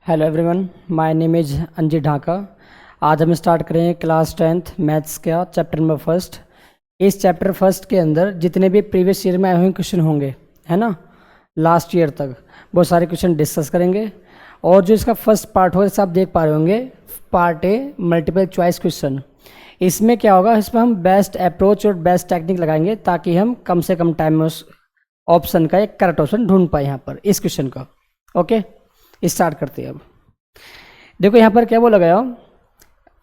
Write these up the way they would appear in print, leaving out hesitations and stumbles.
Hello everyone, my name is Anjit Dhaka. आज हम start करेंगे क्लास 10th मैथ्स का चैप्टर नंबर फर्स्ट। इस चैप्टर फर्स्ट के अंदर जितने भी प्रीवियस ईयर में आए हुए क्वेश्चन होंगे, है ना, लास्ट ईयर तक, वो सारे क्वेश्चन डिस्कस करेंगे। और जो इसका फर्स्ट पार्ट होगा, जैसे आप देख पा रहे होंगे, part A multiple choice question. इसमें क्या होगा, इसमें हम बेस्ट अप्रोच और बेस्ट टेक्निक लगाएंगे ताकि हम कम से कम टाइम में उस ऑप्शन का एक करेक्ट ऑप्शन ढूंढ पाए यहाँ पर इस क्वेश्चन का। ओके, स्टार्ट करते हैं। अब देखो यहाँ पर क्या बोला गया,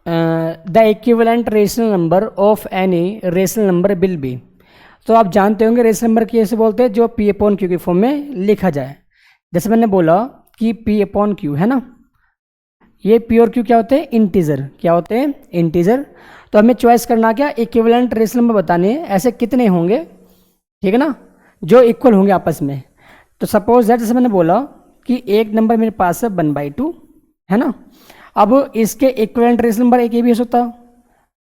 the equivalent rational number of any rational number will be. तो आप जानते होंगे रेशनल नंबर कैसे बोलते हैं, जो पी अपॉन क्यू की फॉर्म में लिखा जाए। जैसे मैंने बोला कि पी अपॉन क्यू, है ना, ये पी और क्यू क्या होते हैं, इंटीजर। क्या होते हैं, इंटीजर। तो हमें चॉइस करना क्या, इक्विवेलेंट रेशनल नंबर बताने हैं, ऐसे कितने होंगे, ठीक है ना, जो इक्वल होंगे आपस में। तो सपोज दैट, जैसे मैंने बोला कि एक नंबर मेरे पास है 1/2, है ना। अब इसके इक्विवेलेंट रेशनल नंबर एक ये भी हो सकता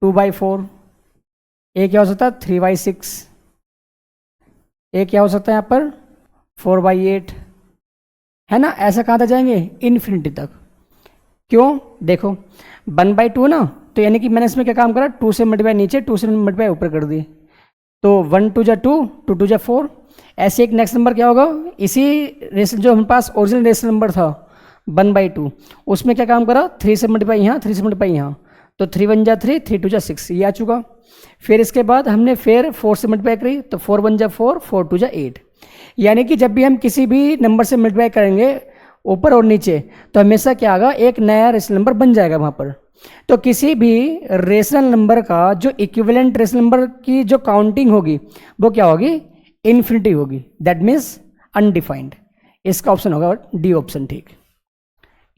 2/4, एक क्या हो सकता 3/6, एक क्या हो सकता है यहाँ पर 4/8, है ना। ऐसा कहाँ तक जाएंगे, इन्फिनिटी तक। क्यों, देखो 1/2 ना, तो यानी कि मैंने इसमें क्या काम करा, 2 से मल्टीप्लाई नीचे, 2 से मल्टीप्लाई ऊपर कर दी, तो 1 2 जा 2, 2 2 जा 4। ऐसे एक नेक्स्ट नंबर क्या होगा, इसी रेशनल जो हमारे पास ओरिजिनल रेशनल नंबर था 1/2, उसमें क्या काम करा, 3 से मल्टीप्लाई यहाँ, 3 से मल्टीप्लाई यहाँ, तो 3 1 जा 3, 3 2 जा 6, ये आ चुका। फिर इसके बाद हमने फिर 4 से मल्टीप्लाई करी, तो 4 1 जा 4, 4 2 जा 8। यानी कि जब भी हम किसी भी नंबर से मल्टीप्लाई करेंगे ऊपर और नीचे, तो हमेशा क्या आएगा, एक नया रेशनल नंबर बन जाएगा वहाँ पर। तो किसी भी रेशनल नंबर का जो इक्विवेलेंट रेशनल नंबर की जो काउंटिंग होगी, वो क्या होगी, इन्फिनिटी होगी। That means undefined. इसका ऑप्शन होगा डी ऑप्शन, ठीक।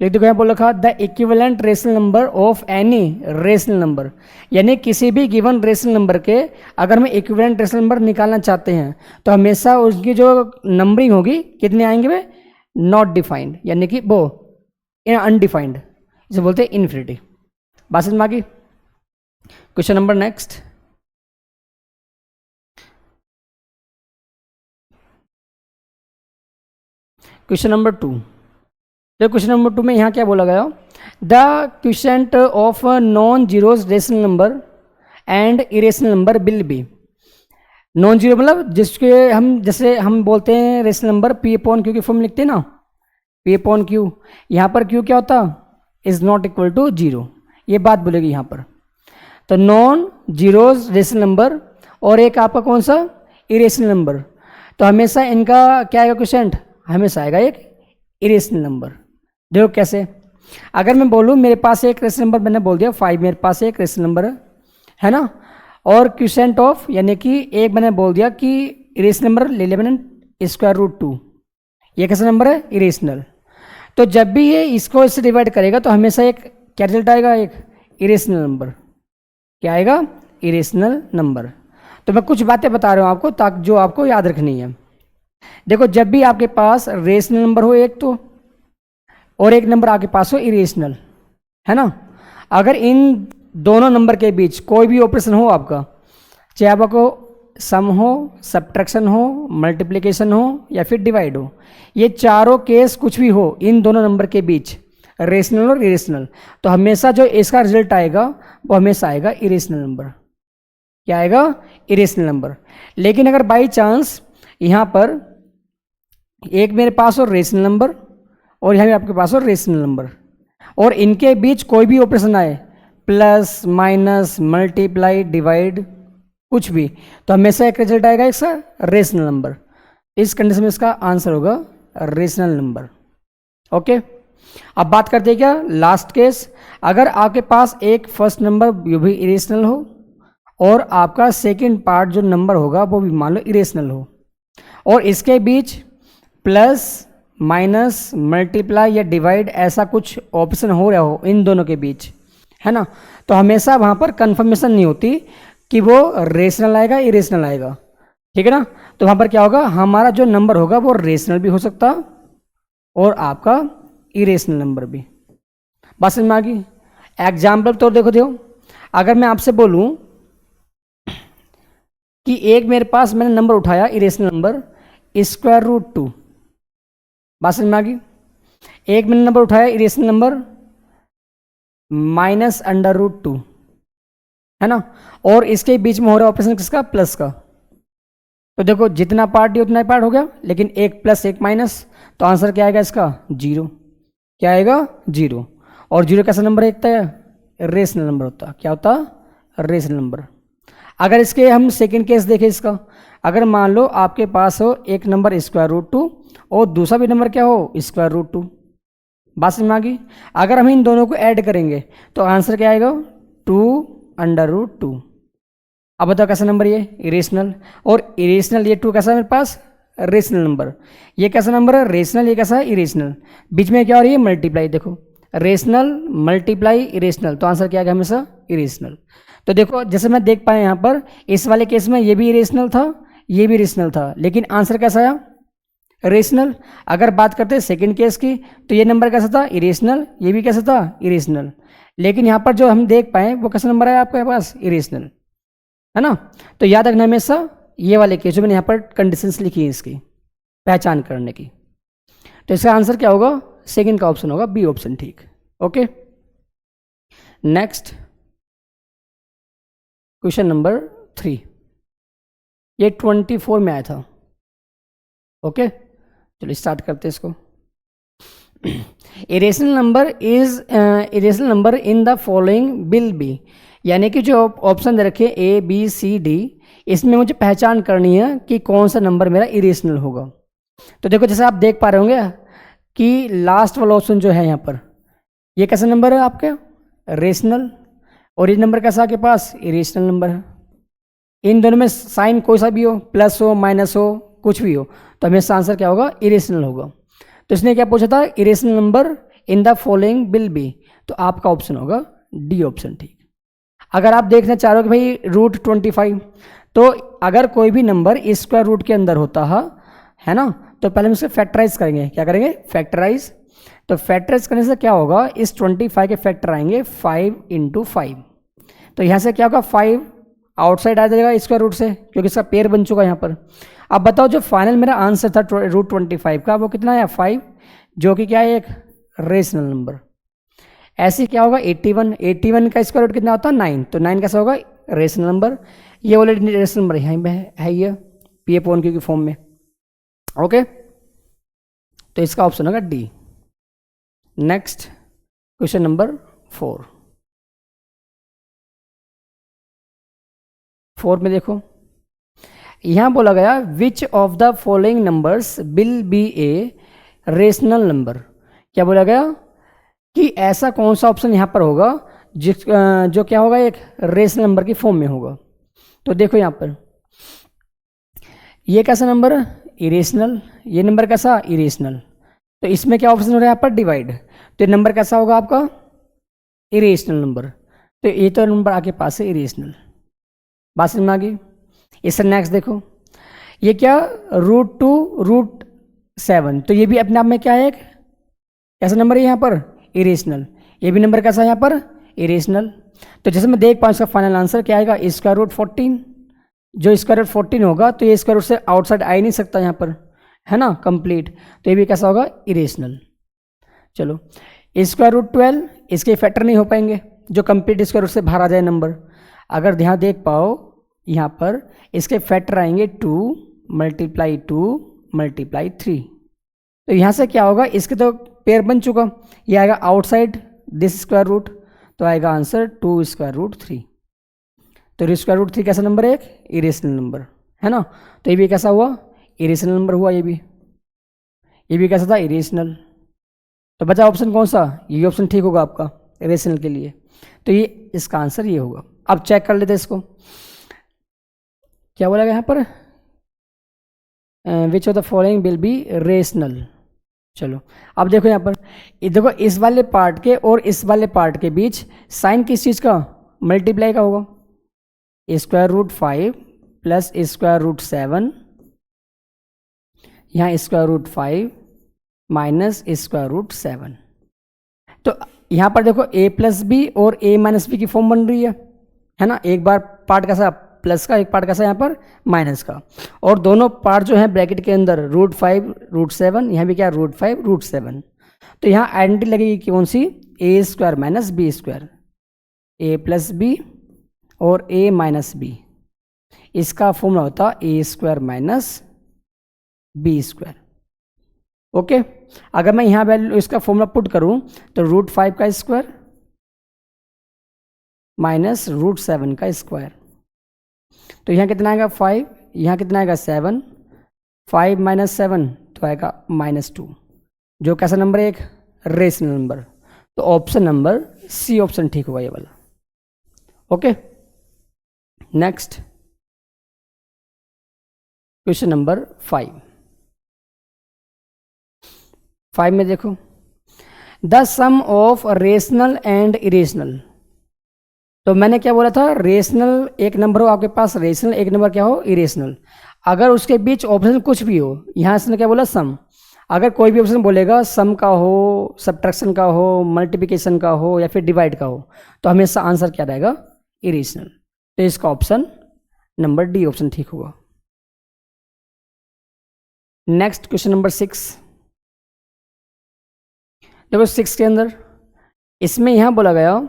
एक देखो यहाँ बोल रखा, the equivalent rational number of any rational number, यानी किसी भी गिवन रेशनल नंबर के अगर मैं इक्विवेलेंट रेशनल नंबर निकालना चाहते हैं, तो हमेशा उसकी जो नंबरिंग होगी कितने आएंगे वे, नॉट डिफाइंड, यानी कि वो अनडिफाइंड, इसे बोलते हैं इन्फिनिटी। बात समझ में आ गई। Question number next, question number 2। तो क्वेश्चन नंबर 2 में यहाँ क्या बोला गया, the quotient of non zeros rational number and irrational number will be. Non zero मतलब जिसके हम, जैसे हम बोलते हैं rational number P upon Q की फॉर्म लिखते हैं ना, पी अपॉन क्यू। यहाँ पर क्यू क्या होता, is not equal to zero, ये बात बोलेगी यहाँ पर। तो नॉन जीरोज रेशनल नंबर और एक आपका कौन सा, इरेशनल नंबर, तो हमेशा इनका क्या आएगा क्वोशिएंट, हमेशा आएगा एक इरेशनल नंबर। देखो कैसे, अगर मैं बोलूँ मेरे पास एक रेशनल नंबर, मैंने बोल दिया 5, मेरे पास एक रेशनल नंबर है ना, और क्वोशिएंट ऑफ, यानी कि एक मैंने बोल दिया कि इरेशनल नंबर ले लिया मैंने √2, ये कैसा नंबर है, इरेशनल। तो जब भी ये इसको इससे डिवाइड करेगा तो हमेशा एक क्या रिजल्ट आएगा, एक इरेशनल नंबर। क्या आएगा, इरेशनल नंबर। तो मैं कुछ बातें बता रहा हूँ आपको, ताकि जो आपको याद रखनी है। देखो जब भी आपके पास रेशनल नंबर हो एक, तो और एक नंबर आपके पास हो इरेशनल, है ना, अगर इन दोनों नंबर के बीच कोई भी ऑपरेशन हो आपका, चाहे आपको सम हो, सब्ट्रैक्शन हो, मल्टीप्लिकेशन हो या फिर डिवाइड हो, ये चारों केस कुछ भी हो इन दोनों नंबर के बीच, रेशनल और इरेशनल, तो हमेशा जो इसका रिजल्ट आएगा वो हमेशा आएगा इरेशनल नंबर। क्या आएगा, इरेशनल नंबर। लेकिन अगर बाई चांस यहाँ पर एक मेरे पास और रेशनल नंबर और यहाँ भी आपके पास और रेशनल नंबर, और इनके बीच कोई भी ऑपरेशन आए, प्लस माइनस मल्टीप्लाई डिवाइड कुछ भी, तो हमेशा एक रिजल्ट आएगा इसका रेशनल नंबर। इस कंडीशन में इसका आंसर होगा रेशनल नंबर। ओके, अब बात करते हैं क्या, लास्ट केस, अगर आपके पास एक फर्स्ट नंबर भी इरेशनल हो और आपका सेकंड पार्ट जो नंबर होगा वो भी मान लो इरेशनल हो, और इसके बीच प्लस माइनस मल्टीप्लाई या डिवाइड ऐसा कुछ ऑप्शन हो रहा हो इन दोनों के बीच, है ना, तो हमेशा वहाँ पर कंफर्मेशन नहीं होती कि वो रेशनल आएगा इरेशनल आएगा, ठीक है ना। तो वहाँ पर क्या होगा, हमारा जो नंबर होगा वो रेशनल भी हो सकता और आपका इरेशनल नंबर भी। बात समझ में आ गई। एग्जाम्पल तो देखो, अगर मैं आपसे बोलूँ कि एक मेरे पास मैंने नंबर उठाया इरेशनल नंबर √2, बात समझ में आ गई। एक मैंने नंबर उठाया इरेशनल नंबर -√2, है ना, और इसके बीच में हो रहा है ऑपरेशन किसका, प्लस का। तो देखो जितना पार्ट ही उतना ही पार्ट हो गया, लेकिन एक प्लस एक माइनस, तो आंसर क्या आएगा इसका, 0। क्या आएगा, 0। और 0 कैसा नंबर होता है, रेशनल नंबर होता। क्या होता, रेशनल नंबर। अगर इसके हम सेकंड केस देखें इसका, अगर मान लो आपके पास हो एक नंबर √2 और दूसरा भी नंबर क्या हो, √2। बात समझ में आ गई। अगर हम इन दोनों को ऐड करेंगे तो आंसर क्या आएगा, 2√2। अब बताओ कैसा नंबर ये, इरेशनल। और इरेशनल ये 2 कैसा है मेरे पास, रेशनल नंबर। ये कैसा नंबर है, रेशनल। ये कैसा है, इरेशनल। बीच में क्या हो रही है, मल्टीप्लाई। देखो रेशनल मल्टीप्लाई इरेशनल, तो आंसर क्या आएगा हमेशा, इरेशनल। तो देखो जैसे मैं देख पाया यहाँ पर, इस वाले केस में ये भी इरेशनल था, ये भी इरेशनल था, लेकिन आंसर कैसा आया, रेशनल। अगर बात करते हैं सेकंड केस की, तो ये नंबर कैसा था, इरेशनल, ये भी कैसा था, इरेशनल। लेकिन यहाँ पर जो हम देख पाए वो कैसा नंबर है आपके पास, इरेशनल, है ना। तो याद रखना हमेशा ये वाले केस जो मैंने यहाँ पर कंडीशंस लिखी है इसकी पहचान करने की। तो इसका आंसर क्या होगा, सेकंड का ऑप्शन होगा, बी ऑप्शन, ठीक। ओके, नेक्स्ट क्वेश्चन नंबर 3, ये 24 में आया था। ओके, चलो स्टार्ट करते हैं इसको। Irrational number in the following will be, यानी कि जो ऑप्शन दे रखे A B C D, इसमें मुझे पहचान करनी है कि कौन सा नंबर मेरा इरेशनल होगा। तो देखो जैसे आप देख पा रहे होंगे कि लास्ट वाला ऑप्शन जो है यहाँ पर, ये कैसा नंबर है आपका, रेशनल, और ये नंबर कैसा आपके पास, इरेशनल नंबर है। इन दोनों में साइन कोई सा भी हो, प्लस हो माइनस हो कुछ भी हो, तो हमेशा आंसर क्या होगा, इरेशनल होगा। तो इसने क्या पूछा था, irrational number in the following will be, तो आपका ऑप्शन होगा डी ऑप्शन, ठीक। अगर आप देखना चाह रहे हो कि भाई √25, तो अगर कोई भी नंबर स्क्वायर रूट के अंदर होता है ना, तो पहले हम इसे फैक्टराइज करेंगे। क्या करेंगे, फैक्टराइज। तो फैक्टराइज करने से क्या होगा, इस 25 के फैक्टर आएंगे 5 × 5। तो यहाँ से क्या होगा, 5 आउटसाइड आ जाएगा स्क्वायर रूट से, क्योंकि इसका पेयर बन चुका है यहाँ पर। अब बताओ जो फाइनल मेरा आंसर था √25 का, वो कितना आया, 5, जो कि क्या है, एक रेशनल नंबर। ऐसे क्या होगा, 81 का स्क्वायर रूट कितना होता है, 9, तो 9 कैसा होगा, रेशनल नंबर। ये ऑलरेडी रेशनल नंबर यहीं पे है, ये P/Q की फॉर्म में। ओके, तो इसका ऑप्शन होगा डी। नेक्स्ट क्वेश्चन नंबर 4 में देखो, यहां बोला गया which of the following numbers will be a rational number. क्या बोला गया कि ऐसा कौन सा ऑप्शन यहां पर होगा जो क्या होगा, एक रेशनल नंबर की फॉर्म में होगा। तो देखो यहां पर ये कैसा नंबर है, इरेशनल, ये नंबर कैसा, इरेशनल। तो इसमें क्या ऑप्शन हो रहा है यहाँ पर, डिवाइड। तो ये नंबर कैसा होगा आपका, इरेशनल नंबर। तो ये तो नंबर आपके पास है इरेशनल। बात समझ में आ गई। इससे नेक्स्ट देखो, ये क्या, √2 √7, तो ये भी अपने आप में क्या है, एक कैसा नंबर है यहाँ पर, इरेशनल। ये भी नंबर कैसा है यहाँ पर, इरेशनल। तो जैसे मैं देख पाऊँ इसका फाइनल आंसर क्या आएगा, √14। जो √14 होगा तो ये स्क्वायर रूट से आउटसाइड आ ही नहीं सकता यहाँ पर, है ना, कंप्लीट। तो ये भी कैसा होगा, इरेशनल। चलो √12, इसके फैक्टर नहीं हो पाएंगे, जो कंप्लीट स्क्वायर रूट से बाहर आ जाए नंबर। अगर ध्यान देख पाओ यहाँ पर इसके फैक्टर आएंगे 2 × 2 × 3। तो यहाँ से क्या होगा, इसके तो पेयर बन चुका, ये आएगा आउटसाइड दिस स्क्वायर रूट, तो आएगा आंसर 2√3। तो √3 कैसा नंबर है, एक इरेशनल नंबर, है ना। तो ये भी कैसा हुआ, इरेशनल नंबर हुआ। ये भी कैसा था, इरेशनल। तो बचा ऑप्शन कौन सा, ये ऑप्शन ठीक होगा आपका इरेशनल के लिए। तो ये इसका आंसर ये होगा। अब चेक कर लेते हैं इसको, क्या बोला गया यहाँ पर, which of the following will be rational. चलो अब देखो यहाँ पर, देखो इस वाले पार्ट के और इस वाले पार्ट के बीच साइन किस चीज़ का, मल्टीप्लाई का होगा। √5 प्लस √7, यहाँ √5 माइनस √7। तो यहाँ पर देखो a+b और a-b की फॉर्म बन रही है ना। एक बार पार्ट कैसा प्लस का, एक पार्ट कैसा यहाँ पर माइनस का, और दोनों पार्ट जो है ब्रैकेट के अंदर √5 √7, यहाँ भी क्या √5 √7। तो यहाँ आइडेंटिटी लगेगी कौन सी, a square minus b square, a plus b और ए माइनस बी, इसका फॉर्मूला होता a square minus b square. Okay, अगर मैं यहाँ वैल्यू इसका फॉर्मूला पुट करूँ तो √5 का स्क्वायर माइनस √7 का स्क्वायर, तो यहाँ कितना आएगा 5, यहाँ कितना आएगा 7, 5 माइनस 7 तो आएगा -2, जो कैसा नंबर है, एक रेशनल नंबर। तो ऑप्शन नंबर सी ऑप्शन ठीक होगा ये वाला। ओके, नेक्स्ट क्वेश्चन नंबर 5 में देखो, the sum of rational and irrational. तो मैंने क्या बोला था, रेशनल एक नंबर हो आपके पास, रेशनल एक नंबर क्या हो, इरेशनल। अगर उसके बीच ऑप्शन कुछ भी हो, यहाँ से क्या बोला सम, अगर कोई भी ऑप्शन बोलेगा सम का हो, सब्ट्रैक्शन का हो, मल्टीप्लिकेशन का हो या फिर डिवाइड का हो, तो हमेशा आंसर क्या रहेगा, इरेशनल। तो इसका ऑप्शन नंबर डी ऑप्शन ठीक होगा। नेक्स्ट क्वेश्चन नंबर 6, देखो 6 के अंदर इसमें यहाँ बोला गया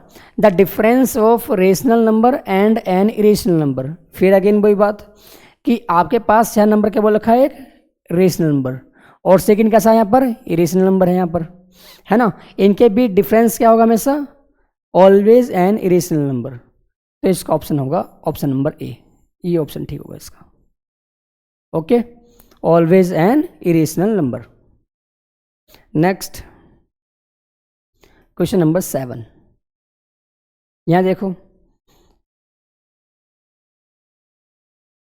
the difference of rational number and an irrational number. फिर अगेन वही बात कि आपके पास यहाँ नंबर क्या बोल रखा है, एक रेशनल नंबर, और सेकंड कैसा है यहाँ पर, इरेशनल नंबर है यहाँ पर, है ना। इनके बीच डिफरेंस क्या होगा हमेशा, ऑलवेज एन इरेशनल नंबर। तो इसका ऑप्शन होगा ऑप्शन नंबर ए, ये ऑप्शन ठीक होगा इसका। Okay, always an irrational number. Next question number 7, यहाँ देखो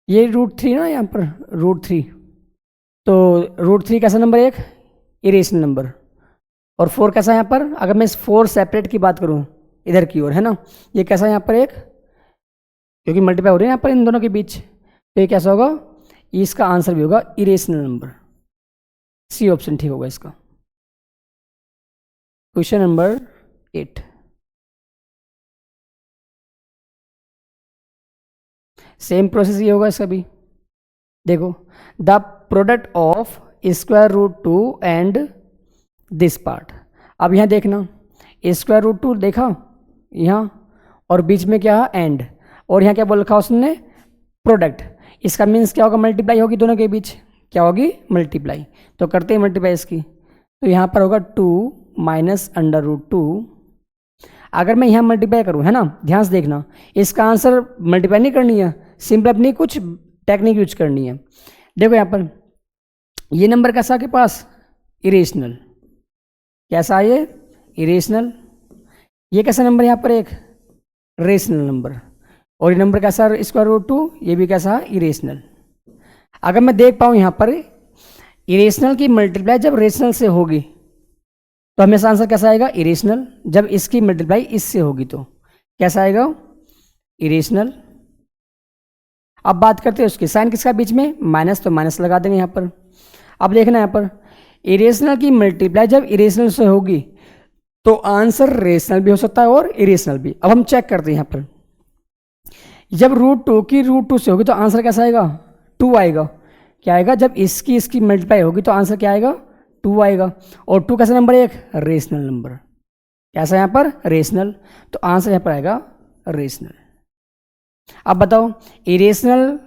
ये √3 ना, यहाँ पर √3, तो √3 कैसा नंबर है, एक इरेशनल नंबर, और 4 कैसा है यहाँ पर, अगर मैं इस 4 सेपरेट की बात करूँ इधर की ओर, है ना, ये कैसा है यहाँ पर एक, क्योंकि मल्टीप्लाई हो रही है यहाँ पर इन दोनों के बीच, तो ये कैसा होगा, इसका आंसर भी होगा इरेशनल नंबर, सी ऑप्शन ठीक होगा इसका। क्वेश्चन नंबर 8, सेम प्रोसेस ये होगा इसका भी। देखो, the product of √2 and this part. अब यहाँ देखना, √2 देखा यहाँ, और बीच में क्या है एंड, और यहाँ क्या बोल रखा उसने, प्रोडक्ट। इसका मीन्स क्या होगा, मल्टीप्लाई होगी दोनों के बीच, क्या होगी, मल्टीप्लाई। तो करते हैं मल्टीप्लाई इसकी, तो यहाँ पर होगा 2 माइनस √2। अगर मैं यहाँ मल्टीप्लाई करूँ, है ना, ध्यान से देखना, इसका आंसर मल्टीप्लाई नहीं करनी है, सिंपल अपनी कुछ टेक्निक यूज करनी है। देखो यहाँ पर ये नंबर कैसा के पास, इरेशनल, कैसा है ये, इरेशनल। ये कैसा नंबर यहाँ पर, एक रेशनल नंबर, और ये नंबर कैसा √2, ये भी कैसा है, इरेशनल। अगर मैं देख पाऊँ यहाँ पर इरेशनल की मल्टीप्लाई जब रेशनल से होगी तो हमेशा आंसर कैसा आएगा, इरेशनल। जब इसकी मल्टीप्लाई इससे होगी तो कैसा आएगा, इरेशनल। अब बात करते हैं उसकी, साइन किसका बीच में, माइनस, तो माइनस लगा देंगे यहाँ पर। अब देखना यहाँ पर इरेशनल की मल्टीप्लाई जब इरेशनल से होगी तो आंसर रेशनल भी हो सकता है और इरेशनल भी। अब हम चेक करते हैं यहाँ पर, जब √2 की √2 से होगी तो आंसर कैसा आएगा, 2 आएगा। क्या आएगा, जब इसकी मल्टीप्लाई होगी तो आंसर क्या आएगा, 2 आएगा। और 2 कैसा नंबर है, एक रेशनल नंबर, कैसा यहाँ पर, रेशनल। तो आंसर यहाँ पर आएगा रेशनल। अब बताओ, इरेशनल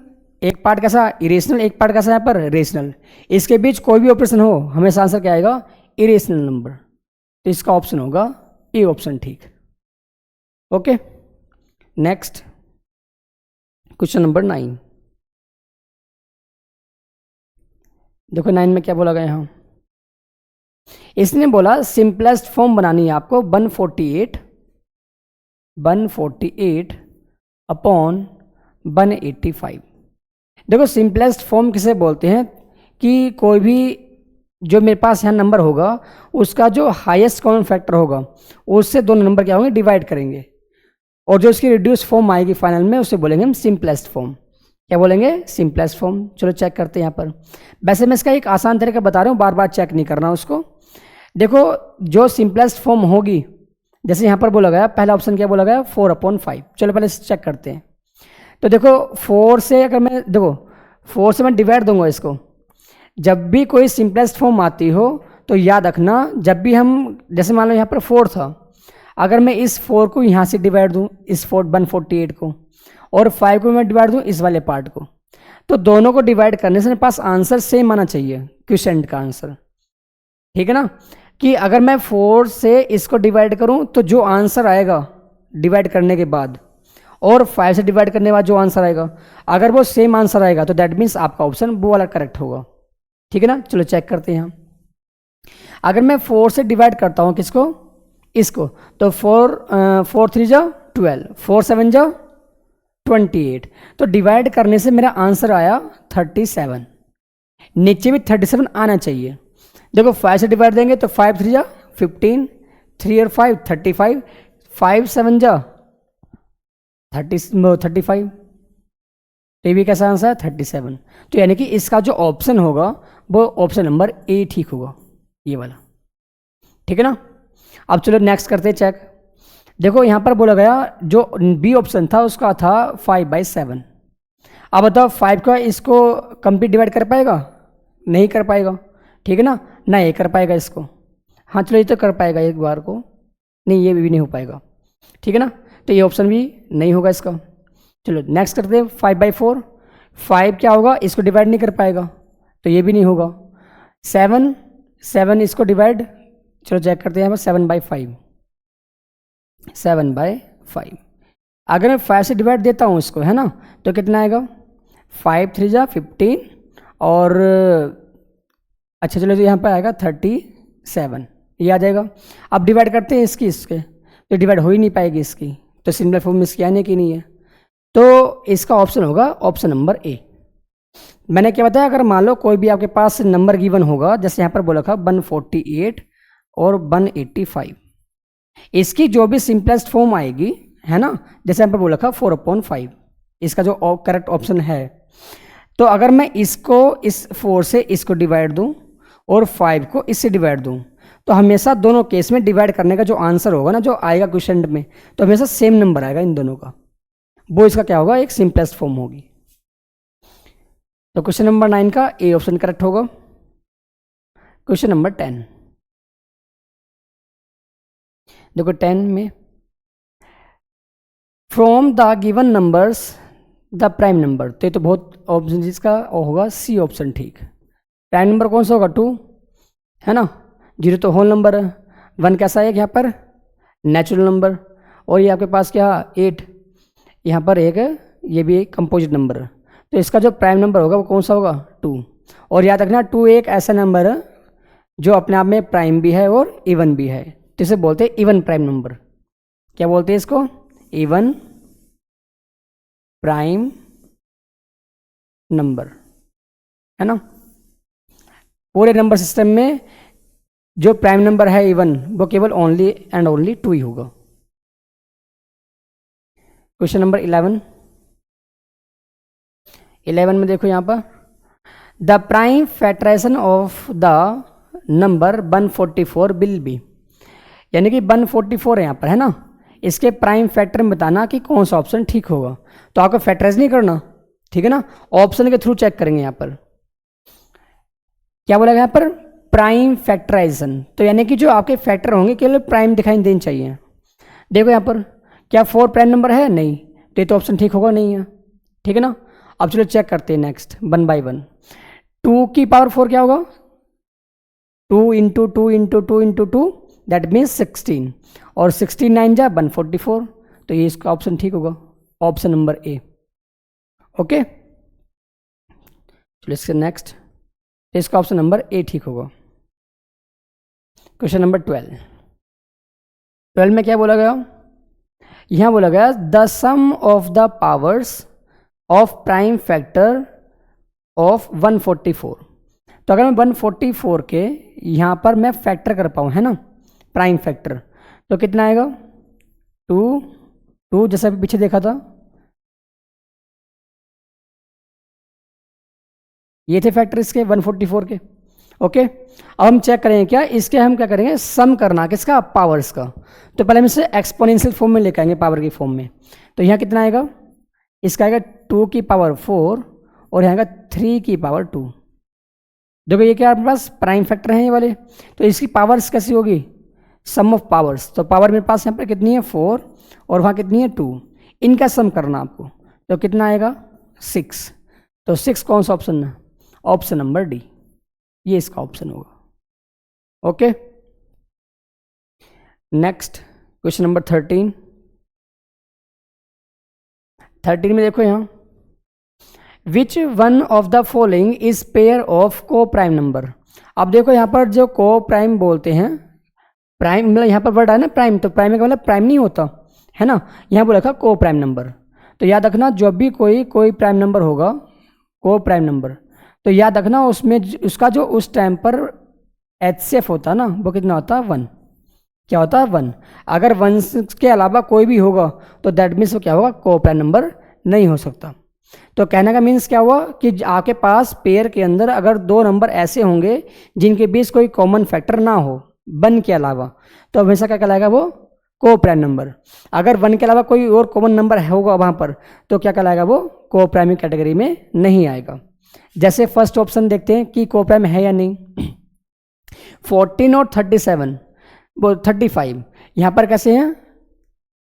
एक पार्ट कैसा, इरेशनल एक पार्ट कैसा यहाँ पर, रेशनल। इसके बीच कोई भी ऑपरेशन हो हमेशा आंसर क्या आएगा, इरेशनल नंबर। तो इसका ऑप्शन होगा ए ऑप्शन ठीक। Okay, next question number 9। देखो 9 में क्या बोला गया यहाँ, इसने बोला सिंपलेस्ट फॉर्म बनानी है आपको 148 अपॉन 185। देखो सिंपलेस्ट फॉर्म किसे बोलते हैं कि कोई भी जो मेरे पास यहाँ नंबर होगा उसका जो हाईएस्ट कॉमन फैक्टर होगा उससे दोनों नंबर क्या होंगे, डिवाइड करेंगे, और जो इसकी रिड्यूस फॉर्म आएगी फाइनल में उसे बोलेंगे हम सिंपलेस्ट फॉर्म। क्या बोलेंगे, सिंपलेस्ट फॉर्म। चलो चेक करते हैं यहाँ पर। वैसे मैं इसका एक आसान तरीका बता रहा हूँ, बार बार चेक नहीं करना उसको। देखो जो सिंपलेस्ट फॉर्म होगी, जैसे यहाँ पर बोला गया, पहला ऑप्शन क्या बोला गया, 4/5। चलो पहले चेक करते हैं। तो देखो 4 से अगर मैं, देखो 4 से मैं डिवाइड दूंगा इसको, जब भी कोई सिंपलेस्ट फॉर्म आती हो तो याद रखना जब भी हम, जैसे मान लो यहाँ पर 4 था, अगर मैं इस 4 को यहाँ से डिवाइड दूँ, इस 148 को, और 5 को मैं डिवाइड दूँ इस वाले पार्ट को, तो दोनों को डिवाइड करने से मेरे पास आंसर सेम आना चाहिए, क्वेश्चन का आंसर, ठीक है ना। कि अगर मैं 4 से इसको डिवाइड करूं तो जो आंसर आएगा डिवाइड करने के बाद, और 5 से डिवाइड करने के बाद जो आंसर आएगा, अगर वो सेम आंसर आएगा तो दैट मीन्स आपका ऑप्शन वो वाला करेक्ट होगा, ठीक है ना। चलो चेक करते हैं। अगर मैं 4 से डिवाइड करता हूँ किसको, इसको, तो 4 3 जा 12, 4 7 जा 28, तो डिवाइड करने से मेरा आंसर आया 37। नीचे भी 37 आना चाहिए। देखो 5 से डिवाइड देंगे तो 5 3 जा 15, 3 और 5 35, 5 7 जा 35, ये भी कैसा आंसर है 37। तो यानी कि इसका जो ऑप्शन होगा वो ऑप्शन नंबर ए ठीक होगा, ये वाला, ठीक है ना। अब चलो नेक्स्ट करते हैं चेक। देखो यहाँ पर बोला गया जो बी ऑप्शन था उसका था 5/7। अब बताओ 5 का इसको कंप्लीट डिवाइड कर पाएगा, नहीं कर पाएगा, ठीक है ना, ना ये कर पाएगा इसको, हाँ चलो ये तो कर पाएगा एक बार को, नहीं ये भी नहीं हो पाएगा, ठीक है ना, तो ये ऑप्शन भी नहीं होगा इसका। चलो नेक्स्ट करते हैं 5/4। 5 क्या होगा, इसको डिवाइड नहीं कर पाएगा, तो ये भी नहीं होगा। 7 इसको डिवाइड, चलो चेक करते हैं यहाँ पर 7/5, 7/5। अगर मैं 5 से डिवाइड देता हूँ इसको, है ना, तो कितना आएगा, 5 3 जा 15, और अच्छा चलो तो यहाँ पर आएगा 37, ये आ जाएगा। अब डिवाइड करते हैं इसकी इसके, तो डिवाइड हो ही नहीं पाएगी इसकी, तो सिंपल फॉर्म में इसकी आने की नहीं है, तो इसका ऑप्शन होगा ऑप्शन नंबर ए। मैंने क्या बताया, अगर मान लो कोई भी आपके पास नंबर गिवन होगा, जैसे यहाँ पर बोला था 148 और 185, इसकी जो भी सिंपलेस्ट फॉर्म आएगी, है ना, जैसे यहाँ पर बोला था 4/5, इसका जो करेक्ट ऑप्शन है, तो अगर मैं इसको इस 4 से इसको डिवाइड दूं और 5 को इससे डिवाइड दूं, तो हमेशा दोनों केस में डिवाइड करने का जो आंसर होगा ना, जो आएगा क्वेश्चन में, तो हमेशा सेम नंबर आएगा इन दोनों का, वो इसका क्या होगा, एक सिंपलेस्ट फॉर्म होगी। तो क्वेश्चन नंबर 9 का ए ऑप्शन करेक्ट होगा। क्वेश्चन नंबर 10, देखो 10 में, from the given numbers the prime number, तो ये तो बहुत ऑप्शन जिसका होगा सी ऑप्शन, ठीक। प्राइम नंबर कौन सा होगा, 2, है ना, 0 तो होल नंबर है, 1 कैसा है यहाँ पर नेचुरल नंबर, और ये आपके पास क्या 8, यहाँ पर एक ये भी एक कंपोजिट नंबर है, तो इसका जो प्राइम नंबर होगा वो कौन सा होगा 2। और याद रखना 2 एक ऐसा नंबर है जो अपने आप में प्राइम भी है और इवन भी है, तो इसे बोलते हैं इवन प्राइम नंबर। क्या बोलते हैं इसको, इवन प्राइम नंबर, है ना। पूरे नंबर सिस्टम में जो प्राइम नंबर है इवन, वो केवल ओनली एंड ओनली 2 ही होगा। क्वेश्चन नंबर 11 में देखो यहाँ पर, the prime factorization of the number 144 will be, यानी कि 144 है यहाँ पर, है ना, इसके प्राइम फैक्टर में बताना कि कौन सा ऑप्शन ठीक होगा। तो आपको फैक्टराइज नहीं करना, ठीक है ना, ऑप्शन के थ्रू चेक करेंगे। यहाँ पर क्या बोला गया, यहाँ पर प्राइम फैक्टराइजेशन, तो यानी कि जो आपके फैक्टर होंगे केवल प्राइम दिखाई देनी चाहिए। देखो यहाँ पर क्या 4 प्राइम नंबर है, नहीं, तो ये तो ऑप्शन ठीक होगा नहीं है, ठीक है ना। अब चलो चेक करते हैं नेक्स्ट 1 by 1। 2 की पावर 4 क्या होगा, 2 × 2 × 2 × 2, दैट मीन्स 16, और 16 9 जा 144, तो ये इसका ऑप्शन ठीक होगा, ऑप्शन नंबर ए। ओके, चलो इसके नेक्स्ट, तो इसका ऑप्शन नंबर ए ठीक होगा। क्वेश्चन नंबर 12 में क्या बोला गया, यहाँ बोला गया the sum of the powers of prime factor of 144। तो अगर मैं 144 के यहाँ पर मैं फैक्टर कर पाऊँ, है ना, प्राइम फैक्टर, तो कितना आएगा 2 जैसा अभी पीछे देखा था, ये थे फैक्टर इसके 144 के। ओके, अब हम चेक करेंगे क्या, इसके हम क्या करेंगे, सम करना किसका, पावर्स का। तो पहले हम इसे एक्सपोनेंशियल फॉर्म में लेकर आएंगे, पावर की फॉर्म में। तो यहाँ कितना आएगा, इसका आएगा 2 की पावर 4 और यहाँ आएगा 3 की पावर 2। देखो ये क्या आपके पास प्राइम फैक्टर हैं ये वाले, तो इसकी पावर्स कैसी होगी, सम ऑफ पावर्स। तो पावर मेरे पास यहाँ पर कितनी है 4 और वहाँ कितनी है 2, इनका सम करना आपको, तो कितना आएगा 6। तो 6 कौन सा ऑप्शन है, ऑप्शन नंबर डी, ये इसका ऑप्शन होगा। ओके, नेक्स्ट क्वेश्चन नंबर 13 में देखो यहाँ, which one of the following is pair of को प्राइम नंबर। अब देखो यहाँ पर जो को प्राइम बोलते हैं, प्राइम मतलब यहाँ पर वर्ड है ना प्राइम, तो प्राइम का मतलब प्राइम नहीं होता है ना, यहाँ बोला था को प्राइम नंबर। तो याद रखना जब भी कोई प्राइम नंबर होगा, को प्राइम नंबर, तो याद रखना उसमें उसका जो उस टाइम पर HCF होता ना वो कितना होता है 1, क्या होता है 1। अगर 1 के अलावा कोई भी होगा तो दैट मीन्स वो क्या होगा, को प्राइम नंबर नहीं हो सकता। तो कहने का मीन्स क्या हुआ कि आपके पास पेयर के अंदर अगर 2 नंबर ऐसे होंगे जिनके बीच कोई कॉमन फैक्टर ना हो 1 के अलावा, तो हमेशा क्या कहलाएगा वो को प्राइम नंबर। अगर 1 के अलावा कोई और कॉमन नंबर होगा वहाँ पर, तो क्या कहलाएगा वो को प्राइम कैटेगरी में नहीं आएगा। जैसे फर्स्ट ऑप्शन देखते हैं कि को प्राइम है या नहीं। 14 और 37 वो 35 यहाँ पर कैसे हैं,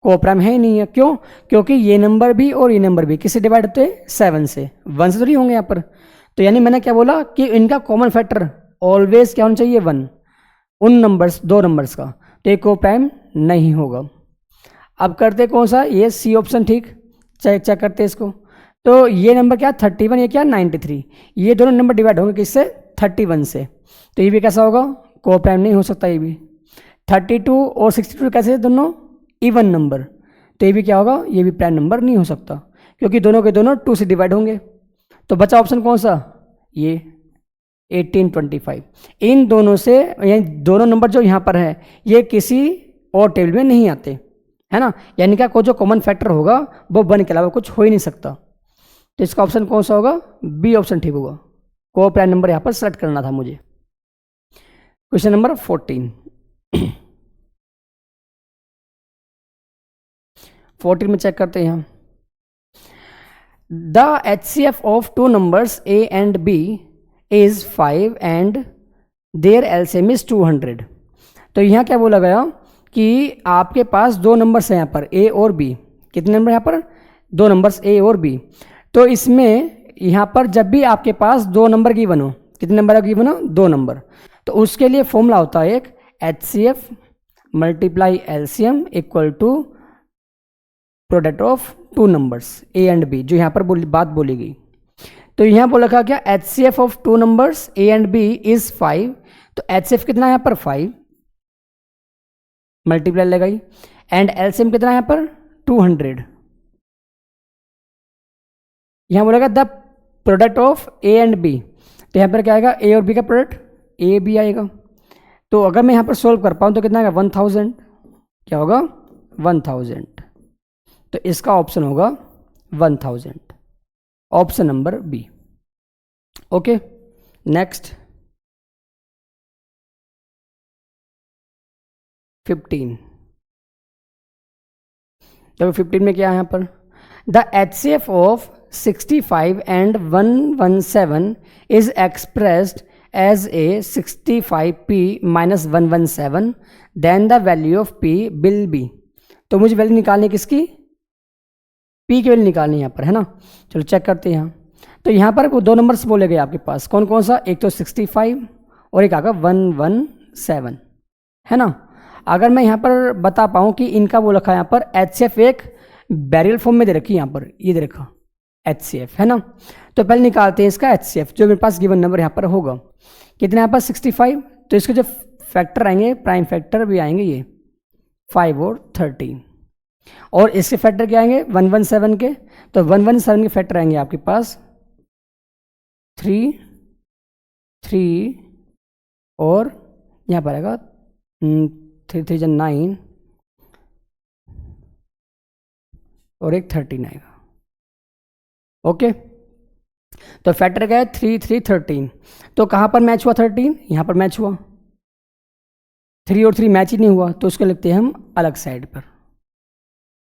को प्राइम है ही नहीं है। क्यों, क्योंकि ये नंबर भी और ये नंबर भी किससे डिवाइड होते हैं 7 से, 1 से तो नहीं होंगे यहाँ पर। तो यानी मैंने क्या बोला कि इनका कॉमन फैक्टर ऑलवेज क्या होना चाहिए 1, उन नंबर्स 2 नंबर्स का, तो ये को प्राइम नहीं होगा। अब करते कौन सा, ये सी ऑप्शन, ठीक, चेक करते इसको। तो ये नंबर क्या 31, ये क्या 93, ये दोनों नंबर डिवाइड होंगे किससे 31 से, तो ये भी कैसा होगा, को प्राइम नहीं हो सकता। ये भी 32 और 62 कैसे दोनों इवन नंबर, तो ये भी क्या होगा, ये भी प्राइम नंबर नहीं हो सकता क्योंकि दोनों के दोनों 2 से डिवाइड होंगे। तो बचा ऑप्शन कौन सा, ये 18, 25। इन दोनों से, यानी दोनों नंबर जो यहाँ पर है ये किसी और टेबल में नहीं आते, है ना, यानी क्या को जो कॉमन फैक्टर होगा वो 1 के अलावा कुछ हो ही नहीं सकता। तो इसका ऑप्शन कौन सा होगा, बी ऑप्शन ठीक होगा। को प्राइम नंबर यहाँ पर सेलेक्ट करना था मुझे। क्वेश्चन नंबर 14 में चेक करते हैं हम। The HCF of 2 numbers A and B is 5 and their LCM is 200। तो यहाँ क्या बोला गया कि आपके पास 2 नंबर्स हैं यहाँ पर A और B। कितने नंबर यहाँ पर, 2 नंबर्स A और B। तो इसमें यहाँ पर जब भी आपके पास 2 नंबर गिवन हो, कितने नंबर गिवन हो 2 नंबर, तो उसके लिए फॉर्मूला होता है एक HCF multiply LCM equal to product of 2 numbers A and B, जो यहाँ पर बात बोली गई। तो यहाँ बोला था क्या, HCF of 2 numbers A and B is 5। तो HCF कितना है यहाँ पर 5 मल्टीप्लाई लगाई, एंड LCM कितना है यहाँ पर 200। यहाँ बोलेगा the product of A and B, तो यहाँ पर क्या आएगा, A और B का प्रोडक्ट A B आएगा। तो अगर मैं यहाँ पर सोल्व कर पाऊँ तो कितना आएगा 1000, क्या होगा 1000। तो इसका ऑप्शन होगा 1000, option number B. Okay, next 15। तो 15 में क्या है यहाँ पर, the HCF of 65 and 117 is expressed as a 65p minus 117, then the value of p will be। तो मुझे वैल्यू निकालनी किसकी, p की वैल्यू निकालनी यहाँ पर, है ना। चलो चेक करते हैं यहाँ। तो यहाँ पर वो 2 नंबर्स बोले गए आपके पास, कौन कौन सा, एक तो 65 और एक आगा 117, है ना। अगर मैं यहाँ पर बता पाऊँ कि इनका वो रखा है यहाँ पर HCF एक बैरियल फॉर्म में दे रखी है यहाँ पर, ये दे रखा HCF, है ना। तो पहले निकालते हैं इसका HCF, जो मेरे पास गिवन नंबर यहाँ पर होगा, कितना यहाँ पर 65। तो इसके जो फैक्टर आएंगे, प्राइम फैक्टर भी आएंगे ये 5 और 13, और इसके फैक्टर क्या आएंगे 117 के। तो 117 के फैक्टर आएंगे आपके पास 3, 3 और यहाँ पर आएगा 3 3 9 और एक 13 आएगा। ओके, तो फैक्टर क्या है 3 3 13। तो कहाँ पर मैच हुआ 13, यहाँ पर मैच हुआ। 3 और 3 मैच ही नहीं हुआ, तो उसको लिखते हैं हम अलग साइड पर।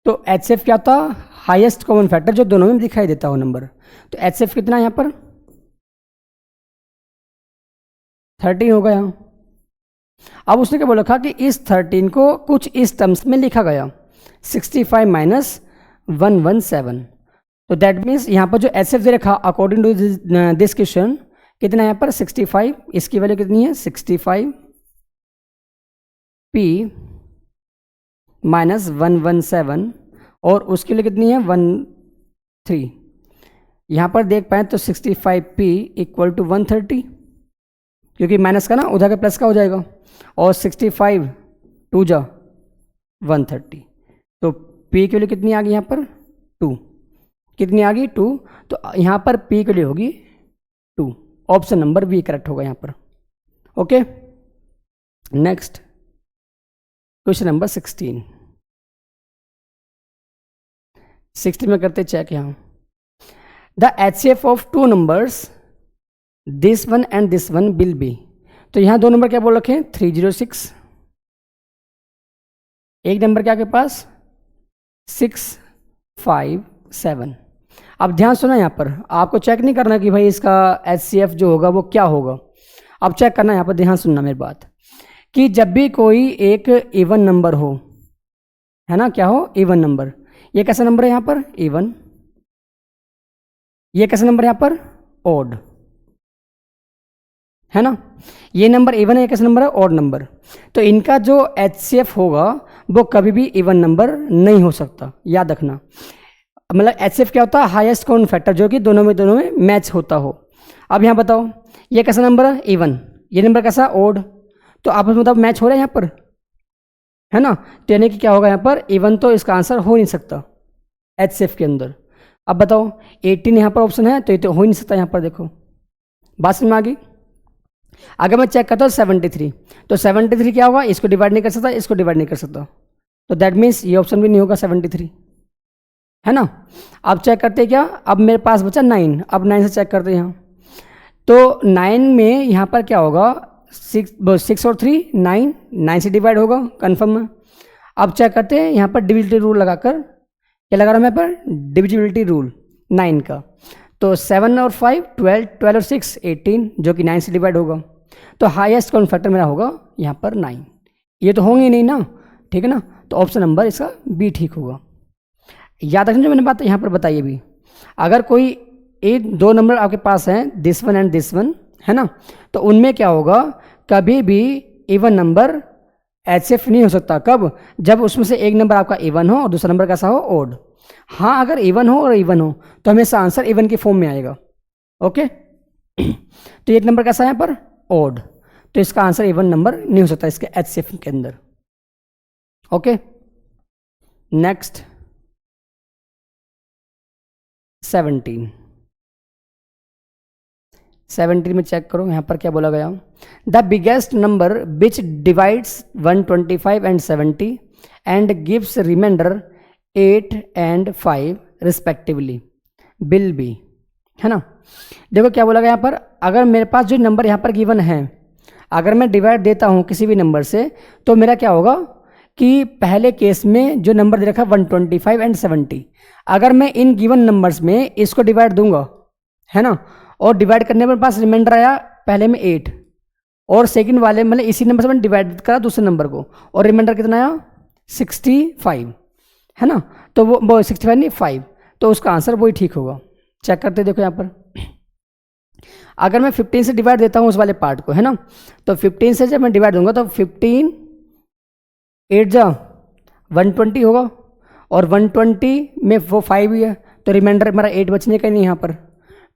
तो HCF क्या था, हाईएस्ट कॉमन फैक्टर जो दोनों में दिखाई देता हो नंबर। तो HCF कितना है यहाँ पर 13 होगा यहाँ। अब उसने क्या बोला था कि इस 13 को कुछ इस टर्म्स में लिखा गया 65 माइनस 117। तो दैट मीन्स यहाँ पर जो एच एफ दे रखा अकॉर्डिंग टू दिस क्वेश्चन कितना है यहाँ पर 65, इसकी वैल्यू कितनी है 65 p माइनस 117 और उसके लिए कितनी है 13। यहाँ पर देख पाए तो 65p इक्वल टू 130, क्योंकि माइनस का ना उधर का प्लस का हो जाएगा, और 65 2 जा 130, तो p के लिए कितनी आ गई यहाँ पर 2, कितनी आ गई 2, तो यहाँ पर p के लिए होगी 2। ऑप्शन नंबर बी करेक्ट होगा यहाँ पर। ओके, नेक्स्ट क्वेश्चन नंबर 16 में करते चेक यहाँ। The HCF of two numbers this one and this one will be. तो यहाँ दो नंबर क्या बोल रखे हैं 306, एक नंबर क्या आपके पास 657। अब ध्यान सुना, यहाँ पर आपको चेक नहीं करना कि भाई इसका HCF जो होगा वो क्या होगा, अब चेक करना यहाँ पर, ध्यान सुनना मेरी बात, कि जब भी कोई एक इवन नंबर हो, है ना, क्या हो इवन नंबर, ये कैसा नंबर है यहाँ पर इवन, ये कैसा नंबर है यहाँ पर ऑड, है ना, ये नंबर इवन है, ये कैसा नंबर है ऑड नंबर, तो इनका जो HCF होगा वो कभी भी इवन नंबर नहीं हो सकता, याद रखना। मतलब HCF क्या होता है हाईएस्ट कॉमन फैक्टर, जो कि दोनों में मैच होता हो। अब यहाँ बताओ ये कैसा नंबर है इवन, ये नंबर कैसा ऑड, तो आपस में मतलब मैच हो रहा है यहाँ पर, है ना, तो यानी कि क्या होगा यहाँ पर इवन, तो इसका आंसर हो नहीं सकता HCF के अंदर। अब बताओ 18 यहाँ पर ऑप्शन है, तो ये तो हो ही नहीं सकता यहाँ पर, देखो बात समझ में आ गई। अगर मैं चेक करता हूँ 73, तो 73 क्या होगा, इसको डिवाइड नहीं कर सकता, इसको डिवाइड नहीं कर सकता, तो दैट मीन्स ये ऑप्शन भी नहीं होगा 73, है ना। अब चेक करते क्या, अब मेरे पास बचा 9, अब 9 से चेक करते हैं यहाँ, तो 9 में यहाँ पर क्या होगा 6 और 3 9, 9 से डिवाइड होगा कन्फर्म है। अब चेक करते हैं यहाँ पर डिविजिबिलिटी रूल लगाकर, क्या लगा रहा हूँ मैं पर डिविजिबिलिटी रूल 9 का, तो 7 और 5 12, 12 और 6 18, जो कि 9 से डिवाइड होगा, तो हाईएस्ट कॉमन फैक्टर मेरा होगा यहाँ पर 9, ये तो होंगे नहीं ना, ठीक है ना, तो ऑप्शन नंबर इसका बी ठीक होगा। याद रखना जो मैंने बात यहाँ पर बताई अभी, अगर कोई एक दो नंबर आपके पास हैं this one and this one, है ना, तो उनमें क्या होगा कभी भी इवन नंबर HCF नहीं हो सकता, कब, जब उसमें से एक नंबर आपका इवन हो और दूसरा नंबर कैसा हो ऑड। हाँ अगर इवन हो और इवन हो तो हमेशा आंसर इवन के फॉर्म में आएगा। ओके तो ये नंबर कैसा है यहाँ पर ऑड, तो इसका आंसर इवन नंबर नहीं हो सकता इसके HCF के अंदर। ओके नेक्स्ट 17 में चेक करो यहाँ पर क्या बोला गया, the biggest number which divides 125 and 70 and gives remainder 8 and 5 respectively will be, है ना। देखो क्या बोला गया यहाँ पर, अगर मेरे पास जो नंबर यहाँ पर गिवन है, अगर मैं डिवाइड देता हूँ किसी भी नंबर से, तो मेरा क्या होगा कि पहले केस में जो नंबर दे रखा 125 एंड 70, अगर मैं इन गिवन नंबर्स में इसको डिवाइड दूंगा, है ना, और डिवाइड करने पर पास रिमाइंडर आया पहले में 8, और सेकंड वाले मतलब इसी नंबर से मैंने डिवाइड करा दूसरे नंबर को, और रिमाइंडर कितना आया 65, है ना, तो वो 65 नहीं 5, तो उसका आंसर वही ठीक होगा। चेक करते देखो यहाँ पर, अगर मैं 15 से डिवाइड देता हूँ उस वाले पार्ट को, है ना, तो 15 से जब मैं डिवाइड दूंगा तो 15 8 जा 120 होगा, और 120 में वो 5 ही है, तो रिमाइंडर मेरा 8 बचने का नहीं यहाँ पर,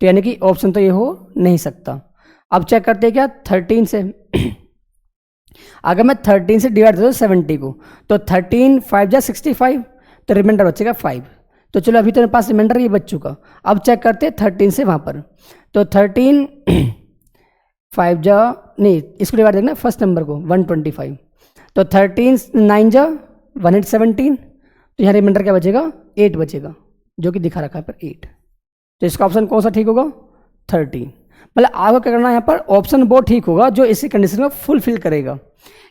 तो यानी कि ऑप्शन तो ये हो नहीं सकता। अब चेक करते हैं क्या 13 से अगर मैं 13 से डिवाइड देता हूँ 70 को, तो 13 5 जा 65, तो रिमाइंडर बचेगा 5, तो चलो अभी तो मेरे पास रिमाइंडर ये बच चुका। अब चेक करते हैं 13 से वहाँ पर, तो 13 5 जा नहीं, इसको डिवाइड देखना फर्स्ट नंबर को 125, तो 13 9 जा 117, तो यहाँ रिमाइंडर क्या बचेगा 8 बचेगा, जो कि दिखा रखा है पर 8, तो इसका ऑप्शन कौन सा ठीक होगा 13। मतलब आपको क्या करना है यहाँ पर ऑप्शन वो ठीक होगा जो इसी कंडीशन को फुलफिल करेगा,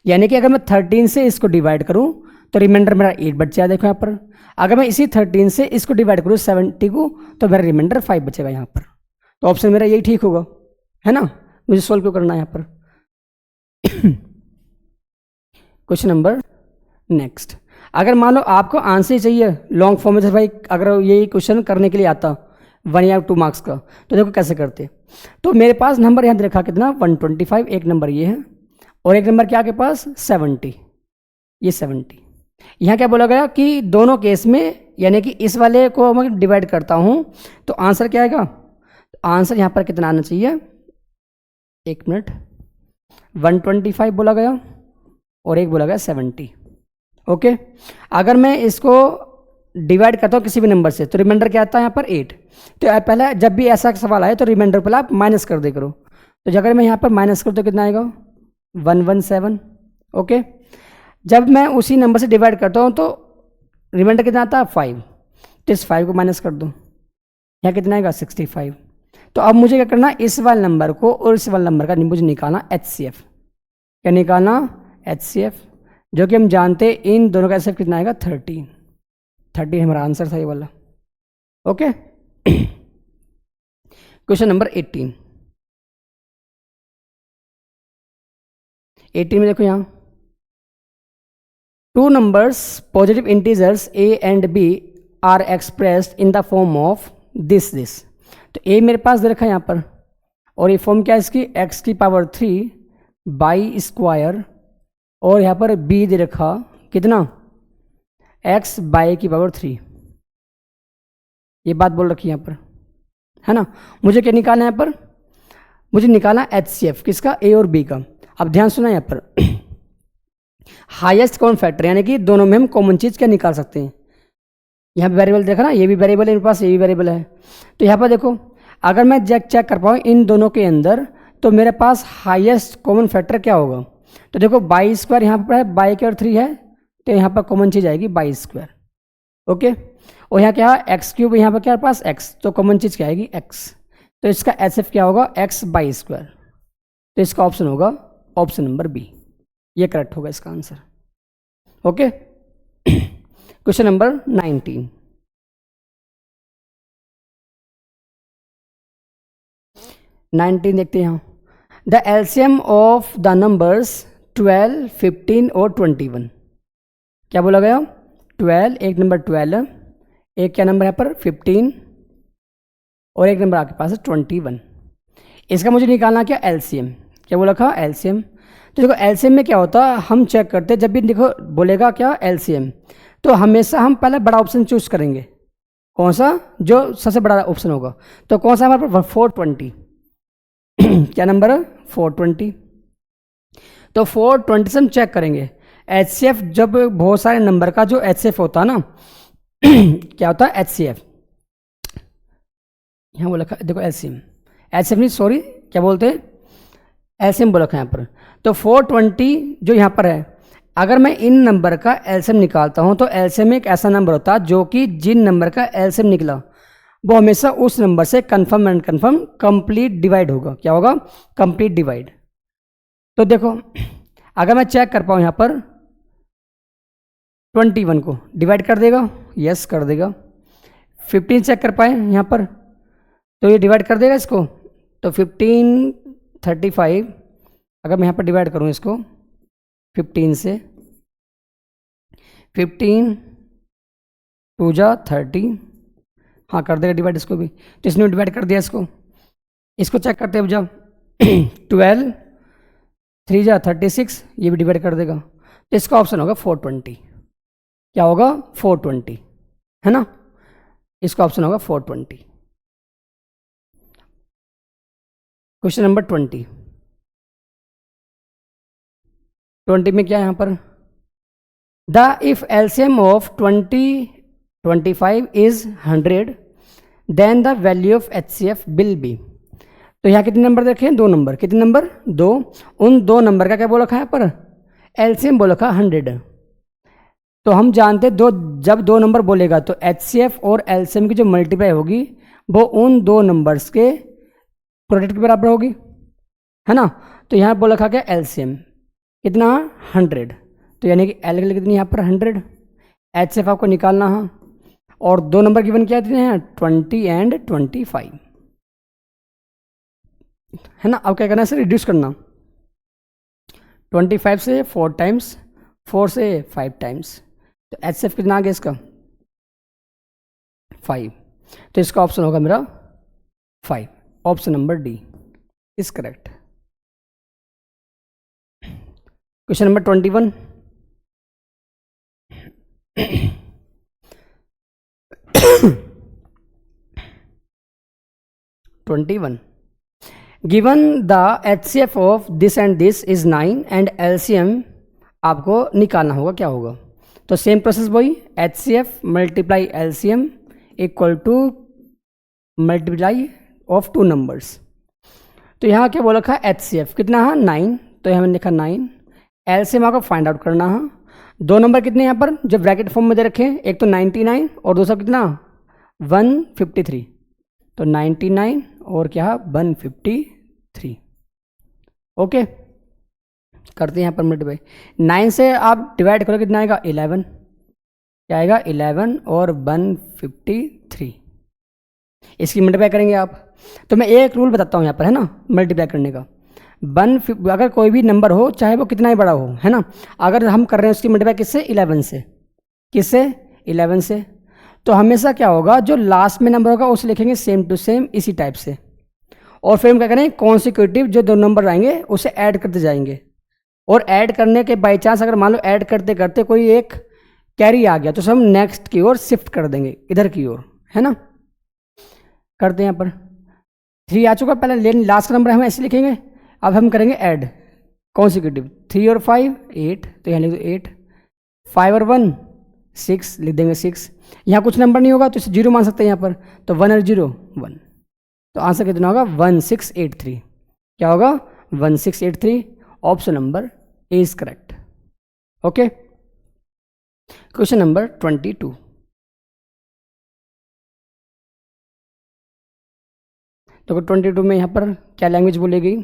यानी कि अगर मैं 13 से इसको डिवाइड करूँ तो रिमाइंडर मेरा 8 बच जाए, देखो यहाँ पर, अगर मैं इसी 13 से इसको डिवाइड करूँ 70 को, तो मेरा रिमाइंडर 5 बचेगा यहाँ पर, तो ऑप्शन मेरा यही ठीक होगा, है ना। मुझे सोल्व क्यों करना है यहाँ पर, क्वेश्चन नंबर नेक्स्ट, अगर मान लो आपको आंसर चाहिए लॉन्ग फॉर्म में, भाई अगर ये क्वेश्चन करने के लिए आता 1 या 2 मार्क्स का, तो देखो कैसे करते। तो मेरे पास नंबर यहाँ देखा कितना 125, एक नंबर ये है और एक नंबर क्या आपके पास 70, ये 70। यहाँ क्या बोला गया कि दोनों केस में यानी कि इस वाले को मैं डिवाइड करता हूँ तो आंसर क्या आएगा, तो आंसर यहाँ पर कितना आना चाहिए, एक मिनट, 125 बोला गया और एक बोला गया 70। ओके, अगर मैं इसको डिवाइड करता हूँ किसी भी नंबर से तो रिमाइंडर क्या आता है यहाँ पर 8। तो पहले जब भी ऐसा सवाल आए तो रिमाइंडर पहले आप माइनस कर दे करो। तो अगर मैं यहाँ पर माइनस करूँ तो कितना आएगा 117। ओके, जब मैं उसी नंबर से डिवाइड करता हूँ तो रिमाइंडर कितना आता है 5, तो इस 5 को माइनस कर दो, यहाँ कितना आएगा 65। तो अब मुझे क्या करना है, इस वाले नंबर को और इस वाले नंबर का मुझे निकालना HCF। क्या निकालना, HCF, जो कि हम जानते हैं इन दोनों का HCF कितना आएगा 30 हमारा आंसर था ये वाला। ओके, क्वेश्चन नंबर 18 में देखो यहाँ 2 numbers positive integers a and b are expressed in the form of this। तो a मेरे दे रखा है यहाँ पर और ये फॉर्म क्या है इसकी x की पावर 3 बाई स्क्वायर और यहाँ पर b दे रखा कितना x बाई की पावर 3। ये बात बोल रखी है यहाँ पर, है ना। मुझे क्या निकालना है यहाँ पर, मुझे निकालना HCF किसका, a और b का। अब ध्यान सुना यहाँ पर हाईएस्ट कॉमन फैक्टर यानी कि दोनों में हम कॉमन चीज़ क्या निकाल सकते हैं। यहाँ पे वेरिएबल देखा ना, ये भी वेरिएबल है मेरे पास, ये भी वेरिएबल है। तो यहाँ पर देखो अगर मैं चेक कर पाऊँ इन दोनों के अंदर तो मेरे पास हाईएस्ट कॉमन फैक्टर क्या होगा। तो देखो बाई स्क्वायर यहाँ पर है, बाई के और 3 है, तो यहाँ पर कॉमन चीज़ आएगी बाई स्क्वायर। ओके, और यहाँ क्या है एक्स क्यूब, यहाँ पर क्या पास एक्स, तो कॉमन चीज़ क्या आएगी एक्स। तो इसका HCF क्या होगा एक्स बाई स्क्वायर। तो इसका ऑप्शन होगा ऑप्शन नंबर बी, ये करेक्ट होगा इसका आंसर। ओके, क्वेश्चन नंबर 19 देखते हैं यहाँ। The LCM of the numbers 12, 15 और 21। क्या बोला गया 12, एक नंबर 12, एक क्या नंबर है पर 15 और एक नंबर आपके पास है 21। इसका मुझे निकालना क्या एलसीएम, क्या बोला था एलसीएम। तो देखो एलसीएम में क्या होता है, हम चेक करते हैं जब भी देखो बोलेगा क्या एलसीएम, तो हमेशा हम पहले बड़ा ऑप्शन चूज करेंगे। कौन सा, जो सबसे बड़ा ऑप्शन होगा। तो कौन सा हमारे पास 420 क्या नंबर है 420। तो 420 से हम चेक करेंगे HCF, जब बहुत सारे नंबर का जो HCF होता है ना क्या होता है HCF, यहाँ बोला देखो LCM, HCF नहीं सॉरी क्या बोलते हैं LCM बोला यहाँ पर। तो 420 जो यहाँ पर है, अगर मैं इन नंबर का LCM निकालता हूँ तो LCM एक ऐसा नंबर होता है जो कि जिन नंबर का LCM निकला वो हमेशा उस नंबर से confirm and confirm complete divide होगा। क्या होगा कंप्लीट डिवाइड। तो देखो अगर मैं चेक कर पाऊँ यहाँ पर 21 को डिवाइड कर देगा, यस कर देगा। 15 चेक कर पाए यहाँ पर तो ये डिवाइड कर देगा इसको। तो 15, 35 अगर मैं यहाँ पर डिवाइड करूँ इसको 15 से, 15 2 जा 30, हाँ कर देगा डिवाइड इसको भी। तो इसने डिवाइड कर दिया इसको चेक करते हैं जब 12, 3 जा 36, ये भी डिवाइड कर देगा। तो इसका ऑप्शन होगा 420। क्या होगा 420, है ना, इसका ऑप्शन होगा 420। क्वेश्चन नंबर 20 में क्या है यहाँ पर, the if LCM of 20, 25 is 100 then the value of HCF will be. तो यहाँ कितने नंबर देखे, 2 नंबर, कितने नंबर 2, उन 2 नंबर का क्या बोला रखा है यहाँ पर एलसीएम बोला रखा 100। तो हम जानते हैं जब 2 नंबर बोलेगा तो HCF और LCM की जो मल्टीप्लाई होगी वो उन 2 नंबर्स के प्रोडक्ट के बराबर होगी, है ना। तो यहाँ बोला रखा क्या LCM कितना 100, तो यानी कि L के लिए कितनी यहाँ पर 100, HCF आपको निकालना है। और 2 नंबर गिवन क्या देते हैं 20 एंड 25, है ना। अब क्या करना है सर रिड्यूस करना। 25 से 4 टाइम्स, 4 से 5 टाइम्स, तो HCF कितना आ गया इसका 5। तो इसका ऑप्शन होगा मेरा 5, option number D is correct. Question number 21, given the HCF of this and this is 9 and LCM आपको निकालना होगा, क्या होगा। तो सेम प्रोसेस वही, HCF multiply LCM equal to multiply of 2 numbers. तो यहाँ क्या बोला रखा है HCF कितना है 9, तो यहाँ मैंने लिखा 9। LCM आपको फाइंड आउट करना है। 2 नंबर कितने यहाँ पर जो ब्रैकेट फॉर्म में दे रखे हैं, एक तो 99 और दूसरा कितना 153। तो 99 और क्या है 153। ओके, करते हैं यहाँ पर मल्टीप्लाई। 9 से आप डिवाइड करो कितना आएगा 11, क्या आएगा 11 और 153, इसकी मल्टीप्लाई करेंगे आप। तो मैं एक रूल बताता हूँ यहाँ पर, है ना, मल्टीप्लाई करने का। अगर कोई भी नंबर हो चाहे वो कितना ही बड़ा हो, है ना, अगर हम कर रहे हैं उसकी मल्टीप्लाई किससे 11 से, किससे 11 से, तो हमेशा क्या होगा जो लास्ट में नंबर होगा उसे लिखेंगे सेम टू सेम इसी टाइप से, और फिर हम क्या करेंगे कॉन्सिक्यूटिव जो 2 नंबर आएंगे उसे ऐड करते जाएंगे। और ऐड करने के बाई चांस अगर मान लो ऐड करते करते कोई एक कैरी आ गया तो हम नेक्स्ट की ओर शिफ्ट कर देंगे, इधर की ओर, है ना। करते हैं यहाँ पर 3 आ चुका, पहले लास्ट का नंबर हम ऐसे लिखेंगे। अब हम करेंगे ऐड कॉन्सिक्यूटिव, 3 और 5 8, तो यहाँ लिख दो 8, 5 और 1 6 लिख देंगे 6। यहाँ कुछ नंबर नहीं होगा तो इसे 0 मान सकते हैं यहाँ पर, तो 1 और 0 1, तो आंसर कितना होगा 1683। क्या होगा 1683, option number A is correct. Okay, question number 22, तो 22 में यहाँ पर क्या लैंग्वेज बोलेगी,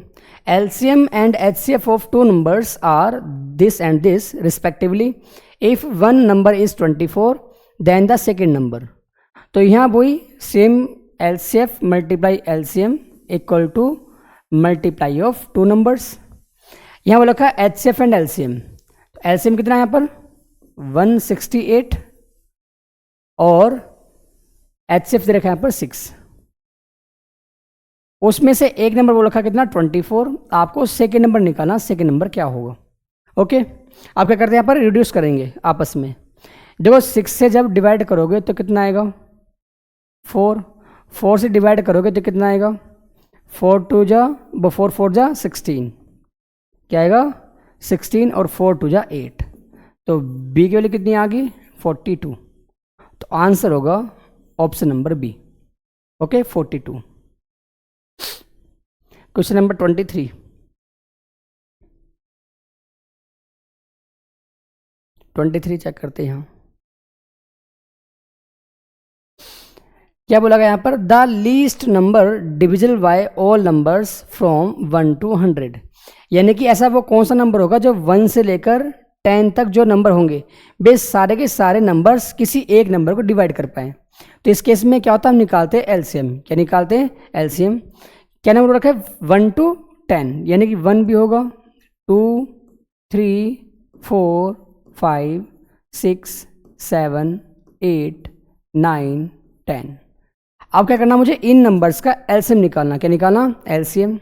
LCM and HCF of 2 numbers are this and this respectively if 1 number is 24 then the second number. तो यहाँ वही same LCF multiply LCM equal to multiply of 2 numbers. यहाँ बोला रखा HCF एंड LCM, तो LCM कितना है यहाँ पर 168 और HCF दे रखा है यहाँ पर 6। उसमें से एक नंबर बोल रखा कितना 24, आपको सेकेंड नंबर निकालना, सेकेंड नंबर क्या होगा। ओके, आप क्या करते हैं यहाँ पर रिड्यूस करेंगे आपस में। देखो 6 से जब डिवाइड करोगे तो कितना आएगा 4, 4 से डिवाइड करोगे तो कितना आएगा 4 2 जा 4 4 जा 16, क्या आएगा 16 और 4 2 जा 8, तो बी की वैल्यू कितनी आ गई 42। तो आंसर होगा option number B. Okay, 42। Question number 23 check करते हैं। यहाँ क्या बोला गया यहाँ पर, the least number divisible by all numbers from 1 to 100, यानी कि ऐसा वो कौन सा नंबर होगा जो 1 से लेकर 10 तक जो नंबर होंगे वे सारे के सारे नंबर्स किसी एक नंबर को डिवाइड कर पाएँ। तो इस केस में क्या होता है, हम निकालते हैं LCM। क्या निकालते हैं LCM, क्या नंबर रखा है 1 to 10, यानी कि 1 भी होगा 2 3 4 5 6 7 8 9 10। अब क्या करना, मुझे इन नंबर्स का LCM निकालना। क्या निकालना LCM।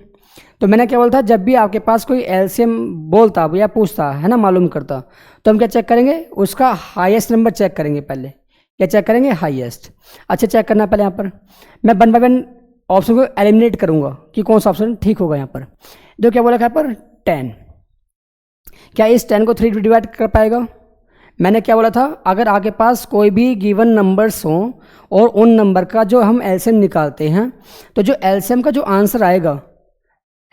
तो मैंने क्या बोलता, जब भी आपके पास कोई LCM बोलता या पूछता है ना, मालूम करता, तो हम क्या चेक करेंगे, उसका हाईएस्ट नंबर चेक करेंगे पहले। क्या चेक करेंगे, हाईएस्ट। अच्छा, चेक करना पहले यहाँ पर मैं 1 by 1 ऑप्शन को एलिमिनेट करूंगा कि कौन सा ऑप्शन ठीक होगा। यहाँ पर जो क्या बोला यहाँ पर 10, क्या इस 10 को 3 डिवाइड कर पाएगा। मैंने क्या बोला था, अगर आपके पास कोई भी गिवन नंबर्स हों और उन नंबर का जो हम LCM निकालते हैं, तो जो LCM का जो आंसर आएगा,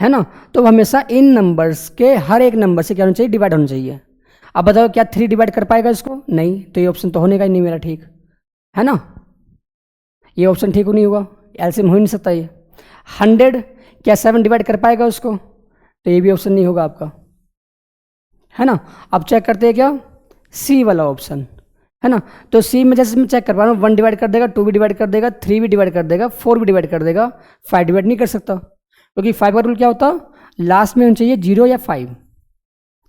है ना, तो हमेशा इन नंबर्स के हर एक नंबर से क्या होना चाहिए, डिवाइड होना चाहिए। अब बताओ क्या 3 डिवाइड कर पाएगा इसको, नहीं, तो ये ऑप्शन तो होने का ही नहीं मेरा, ठीक है ना, ये ऑप्शन ठीक नहीं होगा, LCM हो ही नहीं सकता ये। 100 क्या 7 डिवाइड कर पाएगा उसको, तो ये भी ऑप्शन नहीं होगा आपका, है ना। अब चेक करते हैं क्या C वाला ऑप्शन, है ना। तो C में जैसे मैं चेक कर पा रहा हूँ 1 डिवाइड कर देगा, 2 भी डिवाइड कर देगा, 3 भी डिवाइड कर देगा, 4 भी डिवाइड कर देगा, 5 डिवाइड नहीं कर सकता, क्योंकि 5 का रूल क्या होता, लास्ट में होना चाहिए 0 या 5,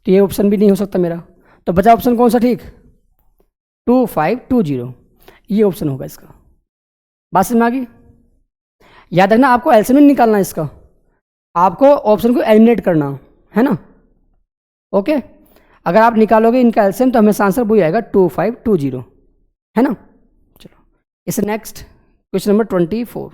तो ये ऑप्शन भी नहीं हो सकता मेरा। तो बचा ऑप्शन कौन सा ठीक, 2520, ये ऑप्शन होगा इसका। बात समझ में आ गई। याद रखना आपको एलसीएम नहीं निकालना इसका, आपको ऑप्शन को एलिमिनेट करना है ना। ओके, अगर आप निकालोगे इनका एलसीएम तो हमेशा आंसर वही आएगा 2520, है ना। चलो इससे next question number 24।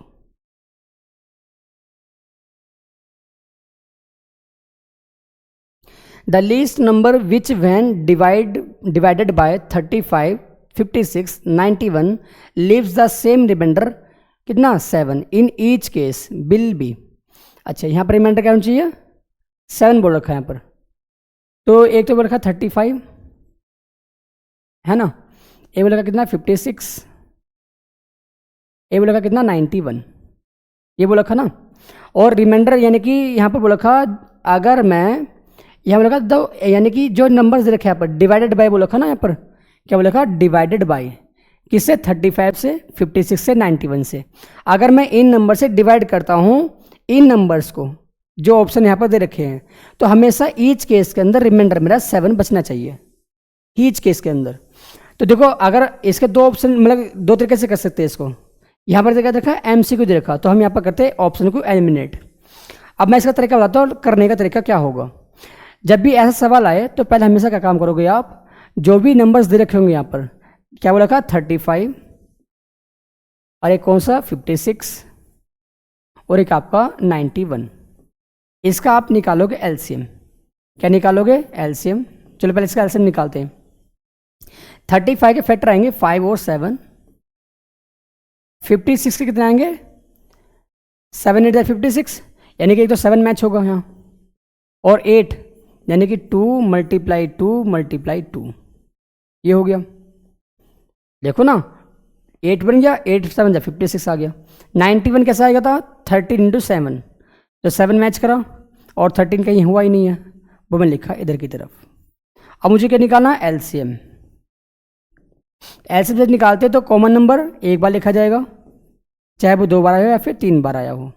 The least number which when divided by 35, 56, 91 leaves the same remainder कितना 7 in each case will be. अच्छा यहाँ पर रिमाइंडर क्या होना चाहिए, 7 बोल रखा है यहाँ पर। तो एक तो बोल रखा 35 है ना, एक बोल रखा कितना 56, एक बोल रखा कितना 91, ये बोल रखा ना। और रिमाइंडर यानी कि यहाँ पर बोल रखा अगर मैं यहाँ बोल रखा दो, यानी कि जो नंबर्स दे रखे यहाँ पर डिवाइडेड बाय बोल रखा ना, यहाँ पर क्या बोल रखा डिवाइडेड बाय किससे 35 से 56 से 91 से। अगर मैं इन नंबर से डिवाइड करता हूँ इन नंबर्स को जो ऑप्शन यहाँ पर दे रखे हैं, तो हमेशा ईच केस के अंदर रिमाइंडर मेरा 7 बचना चाहिए ईच केस के अंदर। तो देखो अगर इसके दो ऑप्शन मतलब दो तरीके से कर सकते हैं इसको। यहाँ पर क्या देखा एमसीक्यू दे रखा, तो हम यहाँ पर करते हैं ऑप्शन को एलिमिनेट। अब मैं इसका तरीका बताता हूँ, करने का तरीका क्या होगा। जब भी ऐसा सवाल आए तो पहले हमेशा क्या काम करोगे आप, जो भी नंबर्स दे रखे होंगे यहाँ पर क्या बोला था 35 और एक कौन सा 56 और एक आपका 91, इसका आप निकालोगे एलसीएम। क्या निकालोगे एलसीएम। चलो पहले इसका एलसीएम निकालते हैं। 35 के फैक्टर आएंगे 5 और 7, 56 के कितने आएंगे 7 8 56, यानी कि एक तो 7 मैच होगा यहाँ, और 8 यानी कि 2 × 2 ये हो गया। देखो ना 8 बन गया, 8 7 56 आ गया। 91 कैसा आएगा था 13 × 7, तो 7 मैच करा और 13 कहीं हुआ ही नहीं है, वो मैं लिखा इधर की तरफ। अब मुझे क्या निकालना है एलसीएम। एलसीएम जब निकालते तो कॉमन नंबर एक बार लिखा जाएगा, चाहे वो 2 बार आया हो या फिर 3 बार आया हो,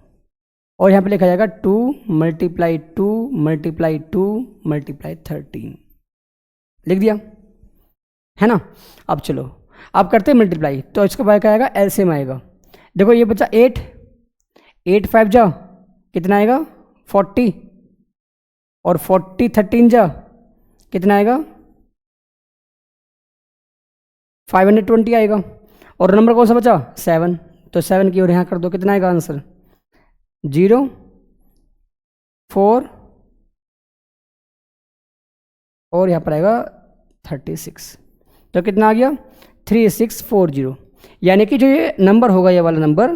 और यहाँ पे लिखा जाएगा 2 × 2 × 2 × 13 लिख दिया, है ना। अब चलो अब करते हैं मल्टीप्लाई, तो इसका बाय क्या आएगा एलसीएम आएगा। देखो ये बचा 8 5 जा कितना आएगा 40, और 40 13 जा कितना आएगा 520 आएगा, और नंबर कौन सा बचा 7, तो 7 की ओर यहाँ कर दो, कितना आएगा आंसर 0 4 और यहाँ पर आएगा 36, तो कितना आ गया 3640। यानी कि जो ये नंबर होगा ये वाला नंबर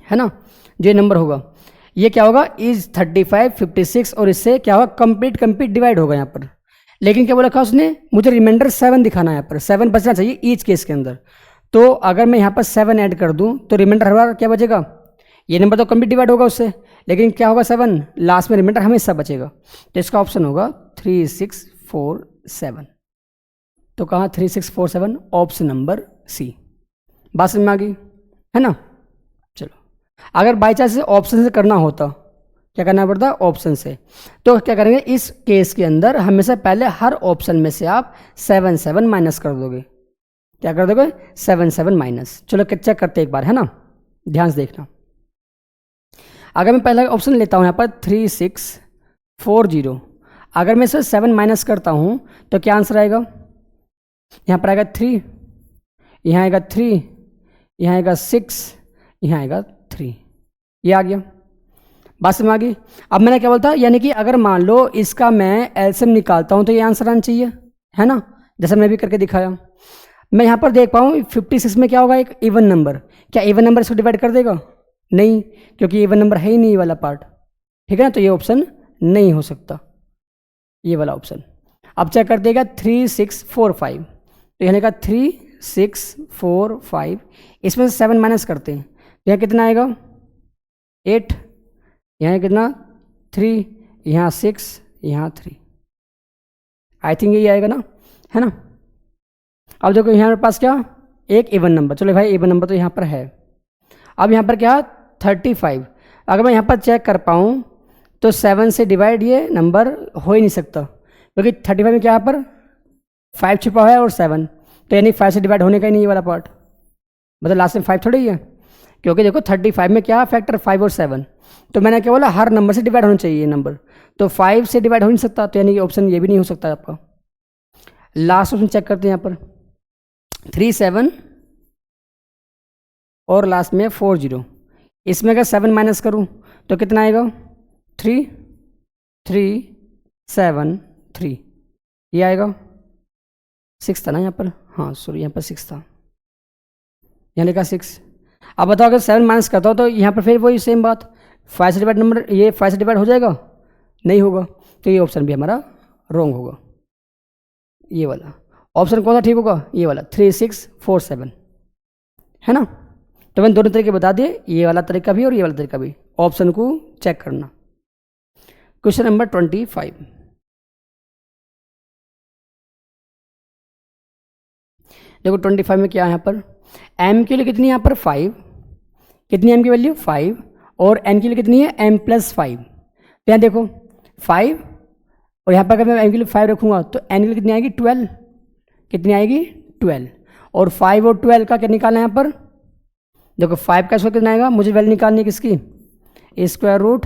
है ना, जो ये नंबर होगा ये क्या होगा इज 35 56 और इससे क्या होगा कंप्लीट डिवाइड होगा यहाँ पर। लेकिन क्या बोला था उसने मुझे रिमाइंडर 7 दिखाना है, यहाँ पर 7 बचना चाहिए ईच केस के अंदर। तो अगर मैं यहाँ पर 7 ऐड कर दूँ तो रिमाइंडर हर बार क्या बचेगा, ये नंबर तो कंप्लीट डिवाइड होगा उससे, लेकिन क्या होगा 7 लास्ट में रिमाइंडर हमेशा बचेगा। तो इसका ऑप्शन होगा 3647। तो कहाँ 3647 ऑप्शन नंबर सी। बात समझ में आ गई है ना। चलो अगर बाई चांस ऑप्शन से करना होता क्या करना पड़ता ऑप्शन से, तो क्या करेंगे इस केस के अंदर हमेशा पहले हर ऑप्शन में से आप 7 7 माइनस कर दोगे। क्या कर दोगे 7 7 माइनस। चलो चेक करते एक बार है ना, ध्यान से देखना। अगर मैं पहला ऑप्शन लेता हूँ यहाँ पर 3640, अगर मैं इसे 7 माइनस करता हूँ तो क्या आंसर आएगा, यहाँ पर आएगा 3, यहाँ आएगा 3, यहाँ आएगा 6, यहाँ आएगा 3, ये आ गया। बात समझ आ गई। अब मैंने क्या बोलता यानी कि अगर मान लो इसका मैं एलसीएम निकालता हूँ तो ये आंसर आना चाहिए है ना, जैसा मैं भी करके दिखाया। मैं यहाँ पर देख पाऊँ 56 में क्या होगा एक इवन नंबर, क्या इवन नंबर इसको डिवाइड कर देगा नहीं, क्योंकि इवन नंबर है ही नहीं ये वाला पार्ट, ठीक है ना। तो ये ऑप्शन नहीं हो सकता ये वाला ऑप्शन। अब चेक कर देगा 3645, तो यहाँ का 3645, इसमें से 7 माइनस करते हैं तो यहाँ कितना आएगा 8, यहाँ कितना 3, यहाँ 6, यहाँ 3, आई थिंक यही आएगा ना, है ना। अब देखो यहाँ मेरे पास क्या एक इवन नंबर, चलो भाई इवन नंबर तो यहाँ पर है। अब यहाँ पर क्या 35, अगर मैं यहाँ पर चेक कर पाऊँ तो 7 से डिवाइड ये नंबर हो ही नहीं सकता, क्योंकि 35 में क्या है यहाँ पर 5 छिपा हुआ है और 7, तो यानी 5 से डिवाइड होने का ही नहीं ये वाला पार्ट, मतलब लास्ट में 5 थोड़ी ही है, क्योंकि देखो 35 में क्या है फैक्टर 5 और 7, तो मैंने क्या बोला हर नंबर से डिवाइड होना चाहिए ये नंबर, तो 5 से डिवाइड हो नहीं सकता, तो यानी कि ऑप्शन ये भी नहीं हो सकता आपका। लास्ट ऑप्शन चेक करते हैं यहाँ पर 3 7 और लास्ट में 4 0, इसमें अगर 7 माइनस करूँ तो कितना आएगा 3 3 7 3, ये आएगा 6 था ना यहाँ पर, हाँ सॉरी यहाँ पर 6 था, यहाँ लिखा 6। अब बताओ अगर 7 माइनस करता हो तो यहाँ पर फिर वही सेम बात 5 से डिवाइड नंबर, ये 5 से डिवाइड हो जाएगा, नहीं होगा, तो ये ऑप्शन भी हमारा रॉन्ग होगा। ये वाला ऑप्शन कौन सा ठीक होगा, ये वाला 3 6 4 7, है ना। तो मैंने दोनों तरीके बता दिए, ये वाला तरीका भी और ये वाला तरीका भी, ऑप्शन को चेक करना। क्वेश्चन नंबर 25, देखो 25 में क्या है यहाँ पर, m के लिए कितनी है यहाँ पर 5, कितनी m की वैल्यू 5, और n के लिए कितनी है m + 5, तो यहाँ देखो 5 और यहाँ पर अगर मैं m के लिए 5 रखूँगा तो n के लिए कितनी आएगी 12, कितनी आएगी 12, और 5 और 12 का क्या निकालना है यहाँ पर, देखो 5 का स्क्वायर कितना आएगा, मुझे वैल्यू निकालनी है किसकी, स्क्वायर रूट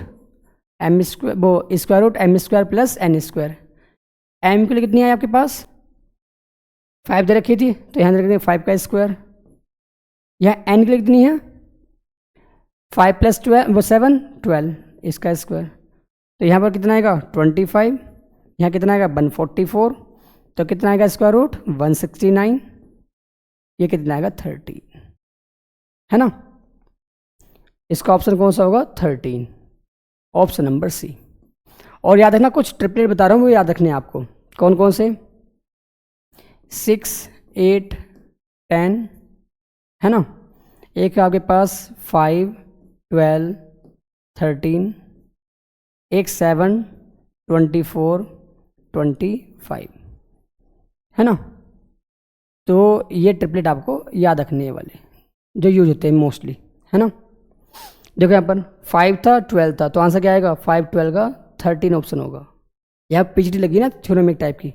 m स्क्वायर, वो square root m square plus n square, m के लिए कितनी है आपके पास 5 दे रखी थी, तो यहाँ रखेंगे 5 का स्क्वायर, यहाँ n के लिए कितनी है 5 + 12 वो 7 12, इसका स्क्वायर, तो यहाँ पर कितना आएगा 25, यहाँ कितना आएगा 144, तो कितना आएगा स्क्वायर रूट 169, ये कितना आएगा 30, है ना। इसका ऑप्शन कौन सा होगा 13, ऑप्शन नंबर सी। और याद रखना कुछ ट्रिपलेट बता रहा हूँ वो याद रखने हैं आपको, कौन कौन से 6 8 10, है ना, एक आपके पास 5 12 13, एक 7 24 25, है ना। तो ये ट्रिपलेट आपको याद रखने वाले जो यूज होते हैं मोस्टली, है ना। देखो यहाँ पर 5 था 12 था, तो आंसर क्या आएगा 5 12 का 13 ऑप्शन होगा। यहाँ पीएचडी लगी ना थ्योरेमिक टाइप की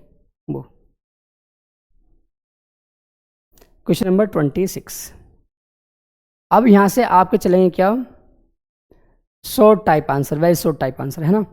वो। क्वेश्चन नंबर 26, अब यहाँ से आपके चलेंगे क्या short type answer, very short type answer, है ना।